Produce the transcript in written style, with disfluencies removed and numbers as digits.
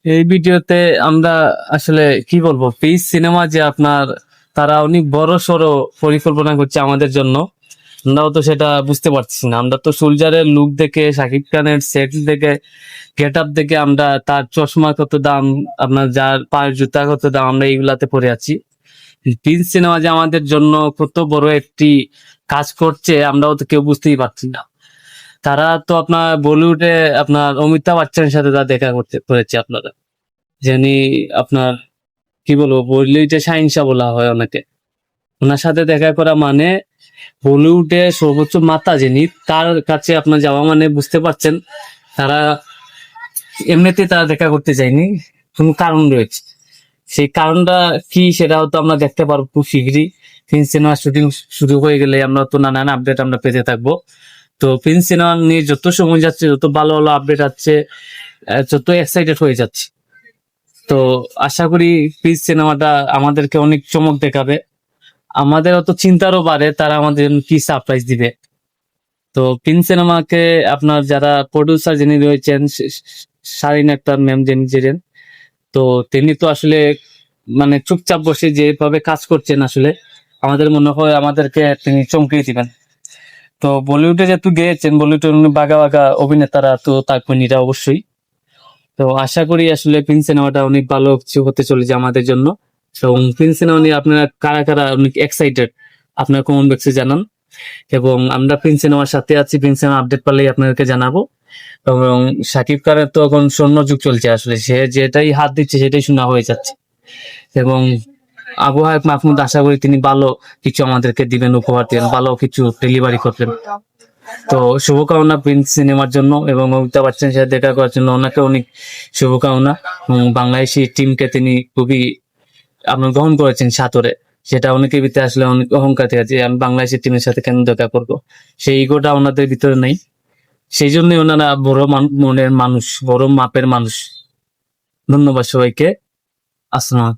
এই ভিডিওতে আমরা আসলে কি বলবো, পিস সিনেমা যে আপনার তারা অনেক বড় সড়ো পরিকল্পনা করছে আমাদের জন্য। আমরাও তো সেটা বুঝতে পারছি না। আমরা তো সোলজারের লুক দেখে, শাকিব খানের সেট দেখে, গেট আপ দেখে, আমরা তার চশমা কত দাম, আপনার যার পায়ের জুতা কত দাম, আমরা এইগুলাতে পরে আছি। পিস সিনেমা যে আমাদের জন্য কত বড় একটি কাজ করছে, আমরাও তো কেউ বুঝতেই পারছি না। তারা তো আপনার বলিউডে আপনার অমিতাভ বচ্চনের সাথে তা দেখা করতে করেছে আপনারা, যিনি আপনার কি বলবো, বলিউডে শাহিনশাহ বলা হয় অনেকে। ওনার সাথে দেখা করা মানে বলিউডে সর্বোচ্চ মাতা যিনি, তার কাছে আপনার যাওয়া মানে বুঝতে পারছেন তারা এমনিতেই তারা দেখা করতে যায়নি, কোনো কারণ রয়েছে। সেই কারণটা কি সেটা হয়তো আমরা দেখতে পারবো খুব শীঘ্রই। ফিল্ম সিনেমা শুটিং শুরু হয়ে গেলে আমরা তো নানান আপডেট আমরা পেতে থাকবো। তো ফিল্ম সিনেমা নিয়ে যত সময় যাচ্ছে, যত ভালো ভালো আপডেট আছে, যত এক্সাইটেড হয়ে যাচ্ছে। তো আশা করি পিস সিনেমাটা আমাদেরকে অনেক চমক দেখাবে। আমাদের অত চিন্তারও বাড়ে তারা আমাদের কি সারপ্রাইজ দিবে। তো পিন সিনেমাকে আপনার যারা প্রডিউসার যিনি রয়েছেন, শারিন আক্তার ম্যাম যিনি ছিলেন, তো তিনি তো আসলে মানে চুপচাপ বসে যেভাবে কাজ করছেন, আসলে আমাদের মনে হয় আমাদেরকে তিনি চমকে দিবেন। তো বলিউডে যেহেতু গিয়েছেন, বলিউডের বাঘা বাঘা অভিনেতারা তো তাকবেনিরা অবশ্যই। তো আশা করি আসলে পিন সিনেমাটা অনেক ভালো কিছু হতে চলেছে আমাদের জন্য। এবং পিন সিনেমা নিয়ে আপনারা কারা কারা অনেক এক্সাইটেড, আপনারা কমেন্ট বক্সে জানান। এবং আমরা পিন সিনেমার সাথে আছি, পিন সিনেমা আপডেট পারলেই আপনাদেরকে জানাবো। এবং শাকিব খানের তো এখন স্বর্ণ যুগ চলছে, আসলে সে যেটাই হাত দিচ্ছে সেটাই শোনা হয়ে যাচ্ছে। এবং আবু হায়াত মাহমুদ আশা করি তিনি ভালো কিছু আমাদেরকে দিবেন, উপহার দিবেন, ভালো কিছু ডেলিভারি করবেন। তো শুভকামনা প্রিন্স সিনেমার জন্য, এবং অমিতাভ বচ্চনের সাথে দেখা করার জন্য ওনাকে অনেক শুভকামনা। এবং বাংলাদেশি টিমকে তিনি খুবই আপনার গ্রহণ করেছেন সাদরে, সেটা অনেকের ভিতরে আসলে অনেক অহংকার থেকে যে আমি বাংলাদেশের টিমের সাথে কেন দেখা করবো, সেই ইগোটা ওনাদের ভিতরে নেই। সেই জন্যই ওনারা বড় মনের মানুষ, বড় মাপের মানুষ। ধন্যবাদ সবাইকে। আসসালাম।